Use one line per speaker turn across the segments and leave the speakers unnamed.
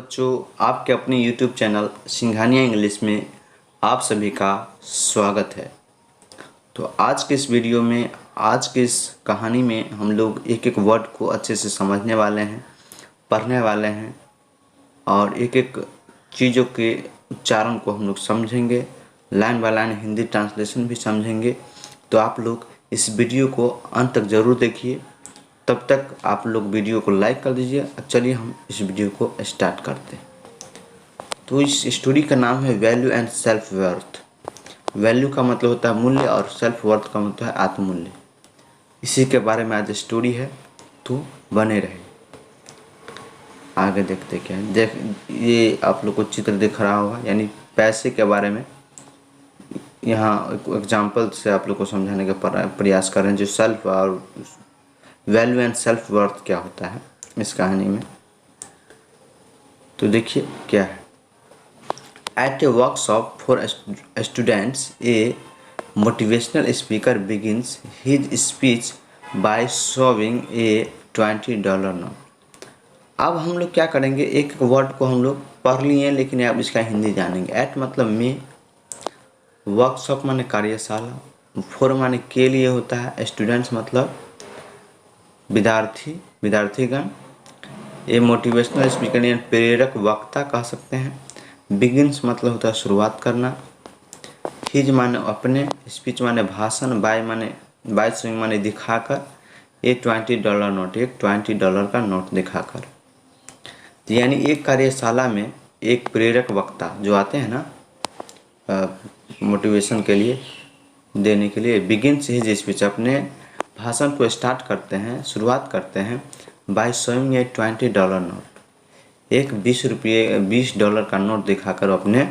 बच्चों, आपके अपने YouTube चैनल सिंघानिया इंग्लिश में आप सभी का स्वागत है। तो आज के इस वीडियो में, आज के इस कहानी में हम लोग एक एक वर्ड को अच्छे से समझने वाले हैं, पढ़ने वाले हैं और एक एक चीज़ों के उच्चारण को हम लोग समझेंगे, line by line Hindi translation भी समझेंगे। तो आप लोग इस वीडियो को अंत तक ज़रूर देखिए। तब तक आप लोग वीडियो को लाइक कर दीजिए। चलिए हम इस वीडियो को स्टार्ट करते हैं। तो इस स्टोरी का नाम है value and self worth. Value का मतलब होता है मूल्य और सेल्फ वर्थ का मतलब है आत्ममूल्य। इसी के बारे में आज स्टोरी है, तो बने रहे। आगे देखते क्या है। ये आप लोग को चित्र दिख रहा होगा, यानी पैसे के बारे में। यहाँ एग्जाम्पल से आप लोग को समझाने का प्रयास कर रहे हैं, जो सेल्फ और वैल्यू एंड सेल्फ वर्थ क्या होता है इस कहानी में। तो देखिए क्या है। At a workshop for students, a motivational speaker begins his speech by showing a $20 note. अब हम लोग क्या करेंगे, एक वर्ड को हम लोग पढ़ लिए, लेकिन अब इसका हिंदी जानेंगे। एट मतलब में, वर्कशॉप माने कार्यशाला, फॉर माने के लिए होता है, स्टूडेंट्स मतलब विद्यार्थीगण, ये मोटिवेशनल स्पीकर यानी प्रेरक वक्ता कह सकते हैं। बिगिंस मतलब होता है शुरुआत करना। हिज माने अपने, स्पीच माने भाषण, बाय शोइंग माने दिखाकर, ये $20 नोट, एक $20 का नोट दिखाकर। यानी एक कार्यशाला में एक प्रेरक वक्ता जो आते हैं ना मोटिवेशन के लिए देने के लिए, बिगिंस हिज स्पीच अपने भाषण को स्टार्ट करते हैं, शुरुआत करते हैं, बाय शोइंग ए $20 नोट, एक $20 का नोट दिखाकर अपने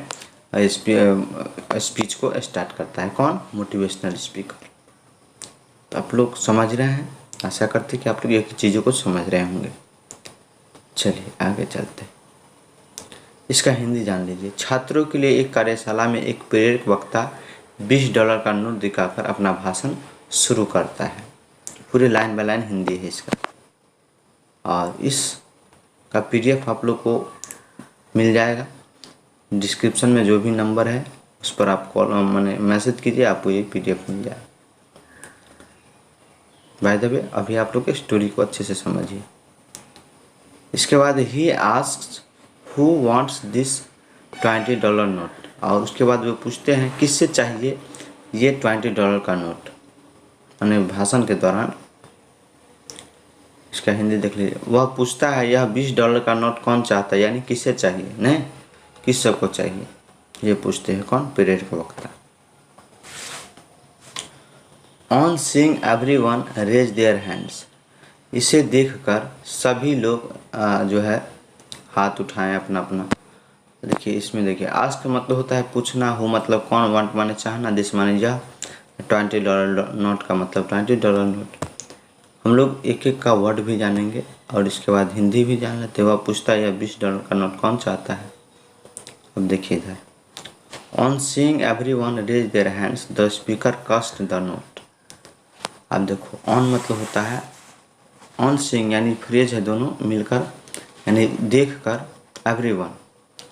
स्पीच को स्टार्ट करता है। कौन? Motivational speaker. तो आप लोग समझ रहे हैं, आशा करते कि आप लोग एक चीज़ों को समझ रहे होंगे। चलिए आगे चलते हैं। इसका हिंदी जान लीजिए। छात्रों के लिए एक कार्यशाला में एक प्रेरक वक्ता $20 का नोट दिखाकर अपना भाषण शुरू करता है। पूरी लाइन बाय लाइन हिंदी है इसका, और इसका PDF आप लोग को मिल जाएगा। डिस्क्रिप्शन में जो भी नंबर है उस पर आप कॉल मैसेज कीजिए, आपको ये PDF मिल जाएगा। बाय द वे, अभी आप लोग स्टोरी को अच्छे से समझिए। इसके बाद ही asks who wants this $20 note, और उसके बाद वो पूछते हैं किससे चाहिए ये $20 का नोट, यानी भाषण के दौरान। इसका हिंदी देख लीजिए। वह पूछता है यह $20 का नोट कौन चाहता है, यानी किससे चाहिए, नहीं किस सबको चाहिए, ये पूछते हैं कौन? प्रेरक वक्ता। On seeing everyone raise their hands, इसे देखकर सभी लोग जो है हाथ उठाएं अपना अपना। देखिए इसमें देखिए, आस्क मतलब होता है पूछना, हु मतलब कौन, वांट माने चाहना, दिस माने यह, $20 नोट का मतलब $20 नोट। हम लोग एक एक का वर्ड भी जानेंगे और इसके बाद हिंदी भी जान लेते। वह पूछता है यह $20 का नोट कौन चाहता है। अब देखिए इधर, on seeing everyone raise their hands the speaker cast the note. अब देखो, ऑन मतलब होता है, ऑन सीइंग यानी फ्रेज है दोनों मिलकर, यानी देखकर, एवरीवन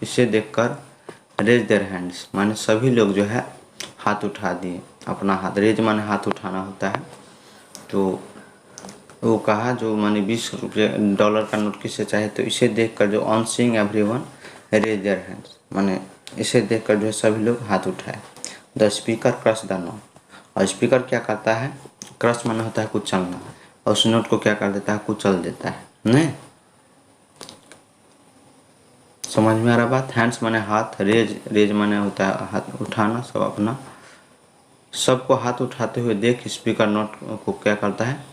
इसे देखकर, रेज देयर हैंड्स माने सभी लोग जो है हाथ उठा दिए अपना हाथ। रेज माने हाथ उठाना होता है। तो वो कहा जो माने $20 का नोट किससे चाहिए, तो इसे देखकर जो on seeing everyone raise their hands माने इसे देखकर जो है सभी लोग हाथ उठाए। The speaker crush the note, और स्पीकर क्या करता है, क्रश माने होता है कुचलना, और उस नोट को क्या कर देता है, कुचल देता है। नहीं समझ में आ रहा बात? हैंड्स माने हाथ, रेज माने होता है हाथ उठाना, सब अपना, सबको हाथ उठाते हुए देख स्पीकर नोट को क्या करता है,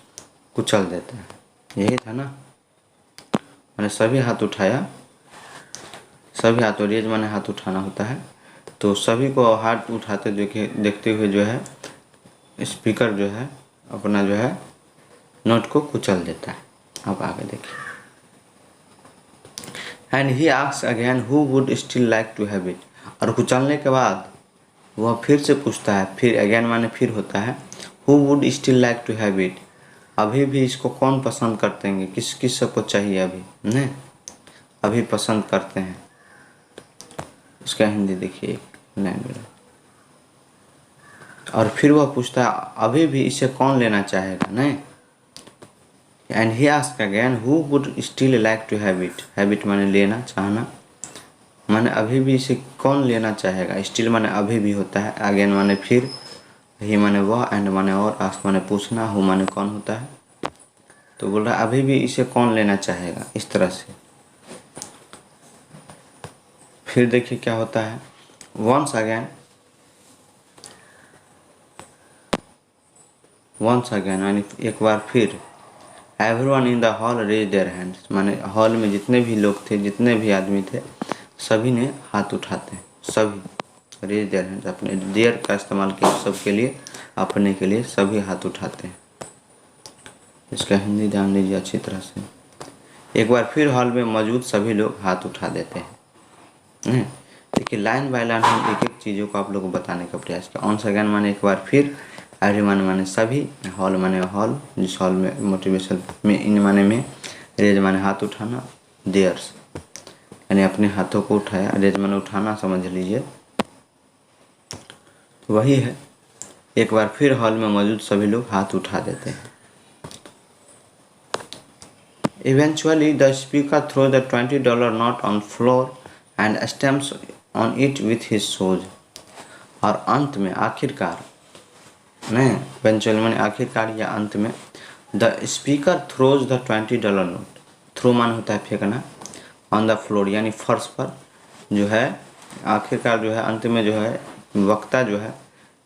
कुचल देता है। यही था ना, मैंने सभी हाथ उठाया, सभी हाथ, रेज माने हाथ उठाना होता है। तो सभी को हाथ उठाते देखते हुए जो है स्पीकर जो है अपना जो है नोट को कुचल देता है। अब आगे देखिए। And he asks again who would still like to have it, और कुचलने के बाद वह फिर से पूछता है, फिर अगेन माने फिर होता है, who would still like to have it, अभी भी इसको कौन पसंद करते हैं, किस किस सबको चाहिए अभी, नहीं। अभी पसंद करते हैं। इसका हिंदी देखिए एक लैंग्वेज। और फिर वह पूछता है अभी भी इसे कौन लेना चाहेगा, नहीं। And he ask again who would still like to have it. Habit माने लेना, चाहना, माने अभी भी इसे कौन लेना चाहेगा। स्टिल माने अभी भी होता है, अगेन माने फिर, ही माने वह, एंड माने और, आस्क माने पूछना, हु माने कौन होता है। तो बोल रहा है अभी भी इसे कौन लेना चाहेगा, इस तरह से। फिर देखिए क्या होता है, वंस अगेन यानी एक बार फिर, everyone in the hall raise their hands, माने हॉल में जितने भी लोग थे, जितने भी आदमी थे, सभी ने हाथ उठाते हैं। सभी रेज देयर हैंड्स, अपने देयर का इस्तेमाल किया सबके लिए, अपने के लिए सभी हाथ उठाते हैं। इसका हिंदी ध्यान लीजिए अच्छी तरह से। एक बार फिर हॉल में मौजूद सभी लोग हाथ उठा देते हैं। देखिए लाइन बाय लाइन हम एक एक चीज़ों को आप लोगों को बताने का प्रयास किया। ऑन सेकेंड माने एक बार फिर, एवरीवन माने सभी, हॉल माने हॉल, जिस हॉल में मोटिवेशन में, इन माने में, रेज माने हाथ उठाना, देयर्स यानी अपने हाथों को उठाया, रेज माने उठाना, समझ लीजिए। तो वही है, एक बार फिर हॉल में मौजूद सभी लोग हाथ उठा देते हैं। Eventually the speaker throws the $20 note on floor and stamps on it with his shoes। और अंत में, आखिरकार, नहीं, eventually माने आखिरकार या अंत में, the speaker throws the $20 note, throw मान होता है फेंकना, on the floor यानी फर्श पर, जो है आखिरकार जो है अंत में जो है वक्ता जो है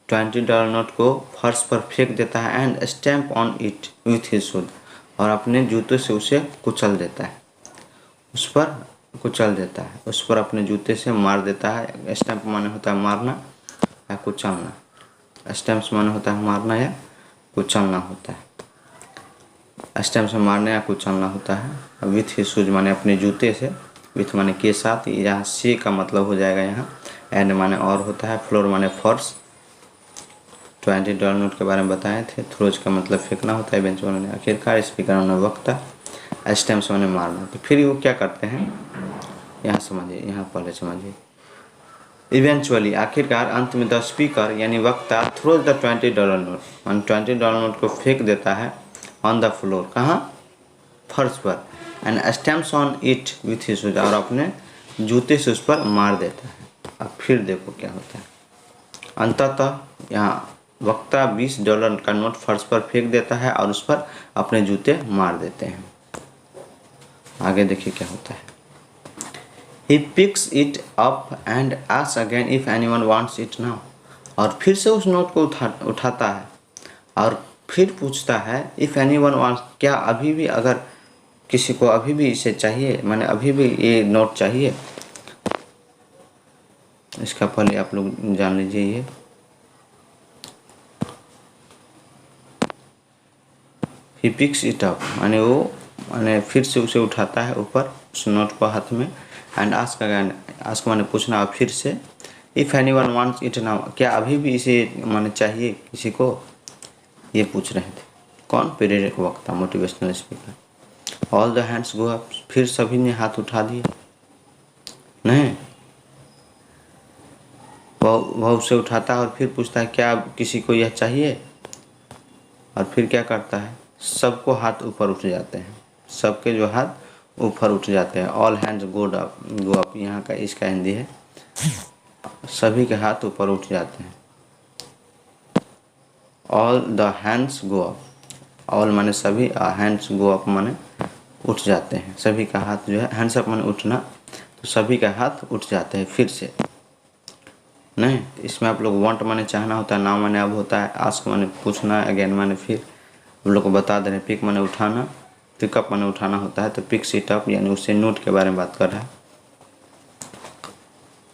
$20 नोट को फर्श पर फेंक देता है, and stamp on it with his shoes, और अपने जूते से उसे कुचल देता है, उस पर कुचल देता है, उस पर अपने जूते से मार देता है। स्टैम्प माने होता है मारना या कुचलना, स्टैम्प्स माने होता है मारना या कुचलना होता है। स्टैम्प से मारना या कुचलना होता है। विथ हिज शूज माने अपने जूते से, विथ माने के साथ, यहाँ से का मतलब हो जाएगा यहाँ, एंड माने और होता है, फ्लोर माने फर्श। $20 नोट के बारे में बताए थे। थ्रोज का मतलब फेंकना होता है, बेंच वालों ने, आखिरकार स्पीकर ने वक्ता, स्टैम्प्स माने मारना। तो फिर वो क्या करते हैं, यहाँ समझिए, यहाँ पहले समझिए। इवेंचुअली आखिरकार, अंत में, द स्पीकर यानी वक्ता थ्रोज द $20 नोट, मान $20 नोट को फेंक देता है, ऑन द फ्लोर, कहाँ, फर्श पर, and stamps on it with his shoes, और अपने जूते से उस पर मार देता है। अब फिर देखो क्या होता है, अंततः यहाँ वक्ता $20 का नोट फर्श पर फेंक देता है और उस पर अपने जूते मार देते हैं। आगे देखिए क्या होता है, He picks it up and asks again if anyone wants it now। और फिर से उस नोट को उठाता है और फिर पूछता है, if anyone wants, क्या अभी भी, अगर किसी को अभी भी इसे चाहिए, माने अभी भी ये नोट चाहिए। इसका पहले आप लोग जान लीजिए, ये ही पिक्स इट अप माने वो, माने फिर से उसे उठाता है ऊपर, उस नोट को हाथ में, एंड आस्क अगेन, आस्क माने पूछना, और फिर से, if anyone wants it now, क्या अभी भी इसे माने चाहिए किसी को, ये पूछ रहे थे। कौन, प्रेरक वक्ता, motivational speaker. All the hands go up, फिर सभी ने हाथ उठा दिए। नहीं, वह उसे उठाता है और फिर पूछता है क्या किसी को यह चाहिए, और फिर क्या करता है, सबको हाथ ऊपर उठ जाते हैं, सबके जो हाथ ऊपर उठ जाते हैं। ऑल हैंड्स गो अप, यहाँ का इसका हिंदी है, सभी के हाथ ऊपर उठ जाते हैं। All the hands go up, all माने सभी, हैंड्स गो अप माने उठ जाते हैं, सभी का हाथ जो है, हैंड्स अप माने उठना, तो सभी का हाथ उठ जाते हैं फिर से। नहीं, इसमें आप लोग वांट माने चाहना होता है, नाउ माने अब होता है, आस्क माने पूछना, अगेन माने फिर, हम लोग को बता दे रहे हैं। पिक माने उठाना, पिकअप माने उठाना होता है, तो पिक सीट अप यानी उससे नोट के बारे में बात कर रहा है।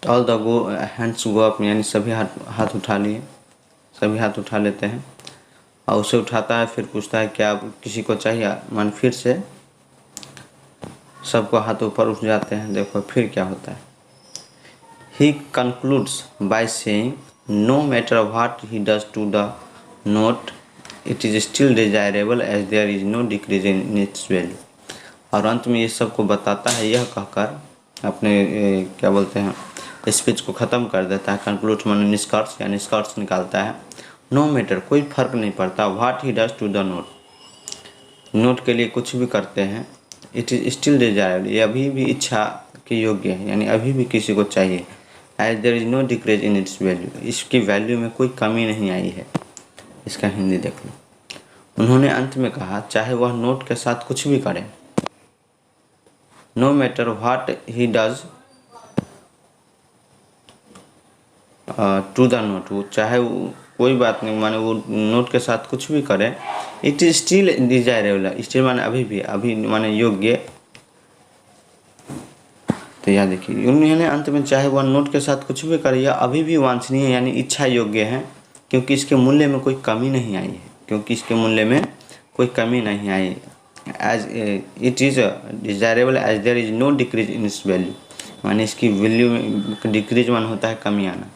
All the go hands go up यानी सभी हाथ उठा लिए, सभी हाथ उठा लेते हैं, और उसे उठाता है, फिर पूछता है क्या किसी को चाहिए, मान फिर से सबको हाथ ऊपर उठ जाते हैं। देखो फिर क्या होता है, he concludes by saying no matter what he does to the note it is still desirable as there is no decrease in its value। और अंत में ये सबको बताता है, यह कहकर अपने क्या बोलते हैं स्पीच को ख़त्म कर देता है। कंक्लूड माने निष्कर्ष या निष्कर्ष निकालता है। नो मैटर, कोई फ़र्क नहीं पड़ता, what he does to the note, note के लिए कुछ भी करते हैं, इट इज़ स्टिल डिजायरेबल, ये अभी भी इच्छा के योग्य है, यानी अभी भी किसी को चाहिए। As there is no decrease in its value, इसकी वैल्यू में कोई कमी नहीं आई है। इसका हिंदी देख लो। उन्होंने अंत में कहा, चाहे वह नोट के साथ कुछ भी करे, no matter what he does to the note, वो चाहे वो कोई बात नहीं, माने वो नोट के साथ कुछ भी करे, it is still desirable, still माने अभी भी, अभी माने योग्य। तो यह देखिए, उन्होंने अंत में चाहे वह नोट के साथ कुछ भी करे, यह अभी भी वांछनीय यानी इच्छा योग्य है, क्योंकि इसके मूल्य में कोई कमी नहीं आई है, क्योंकि इसके मूल्य में कोई कमी नहीं आई। As it is desirable as there is no decrease in its value, माने इसकी वैल्यू में डिक्रीज मान होता है कमी आना,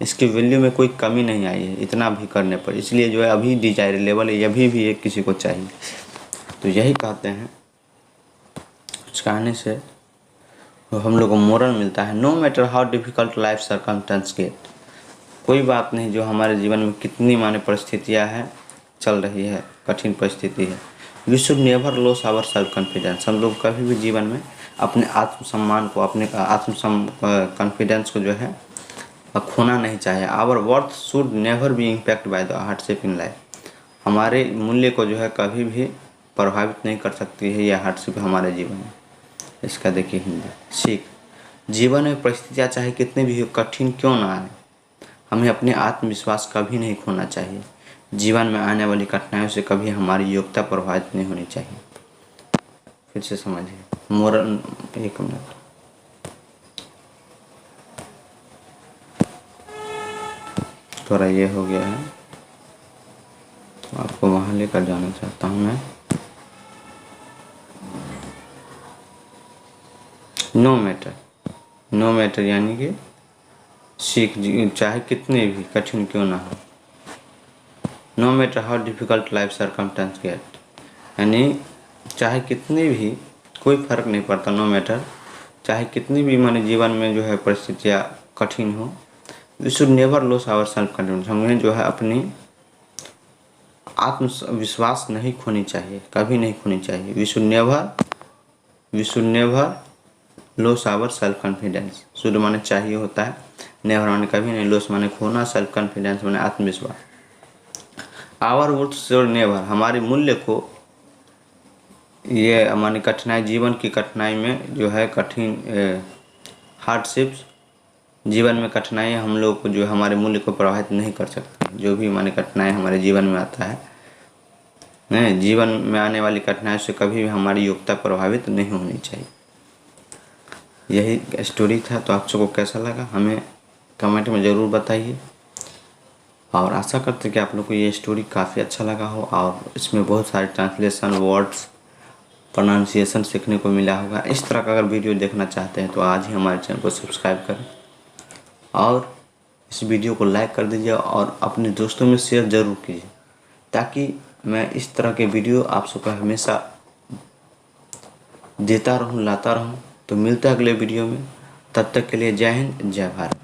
इसकी वैल्यू में कोई कमी नहीं आई है इतना भी करने पर, इसलिए जो है अभी डिजायरेबल है, अभी भी ये किसी को चाहिए। तो यही कहते हैं, कुछ कहने से तो हम लोग को मोरल मिलता है। No matter how difficult life circumstance get, कोई बात नहीं जो हमारे जीवन में कितनी माने परिस्थितियाँ हैं चल रही है, कठिन परिस्थिति है, we should never lose our self confidence, हम लोग कभी भी जीवन में अपने आत्मसम्मान को, अपने कॉन्फिडेंस को जो है खोना नहीं चाहिए। Our worth should never be impact by the hardship in life, हमारे मूल्य को जो है कभी भी प्रभावित नहीं कर सकती है यह हार्डशिप हमारे जीवन में। इसका देखिए हिंदी। सीख, जीवन में परिस्थितियाँ चाहे कितनी भी कठिन क्यों ना आए, हमें अपने आत्मविश्वास कभी नहीं खोना चाहिए। जीवन में आने वाली कठिनाइयों से कभी हमारी योग्यता प्रभावित नहीं होनी चाहिए। फिर से समझिए मोरल, एक मिनट, थोड़ा ये हो गया है, आपको वहाँ लेकर जाना चाहता हूँ मैं। नो मैटर, नो मैटर यानी कि सीख, चाहे कितने भी कठिन क्यों ना हो, no matter how difficult life circumstance get, यानी चाहे कितनी भी, कोई फ़र्क नहीं पड़ता, नो मैटर, चाहे कितनी भी माने जीवन में जो है परिस्थितियाँ कठिन हो, we should never lose our self confidence, हमें जो है अपनी आत्मविश्वास नहीं खोनी चाहिए, कभी नहीं खोनी चाहिए। We should never lose our self confidence, should माने चाहिए होता है, नेवर माने कभी नहीं, लॉस माने खोना, सेल्फ कॉन्फिडेंस माने आत्मविश्वास। आवर वर्थ शुड नेवर, हमारे मूल्य को, ये माने कठिनाई, जीवन की कठिनाई में जो है कठिन हार्डशिप्स, जीवन में कठिनाई हम लोग को जो हमारे मूल्य को प्रभावित नहीं कर सकती। जो भी माने कठिनाई हमारे जीवन में आता है, नहीं, जीवन में आने वाली कठिनाई से कभी भी हमारी योग्यता प्रभावित नहीं होनी चाहिए। यही स्टोरी था। तो आप सबको कैसा लगा हमें कमेंट में ज़रूर बताइए, और आशा करते हैं कि आप लोग को ये स्टोरी काफ़ी अच्छा लगा हो, और इसमें बहुत सारे ट्रांसलेशन, वर्ड्स, प्रोनाउंसिएशन सीखने को मिला होगा। इस तरह का अगर वीडियो देखना चाहते हैं तो आज ही हमारे चैनल को सब्सक्राइब करें, और इस वीडियो को लाइक कर दीजिए, और अपने दोस्तों में शेयर ज़रूर कीजिए, ताकि मैं इस तरह के वीडियो आप सबको हमेशा देता रहूं, लाता रहूं। तो मिलता है अगले वीडियो में, तब तक के लिए जय हिंद, जय भारत।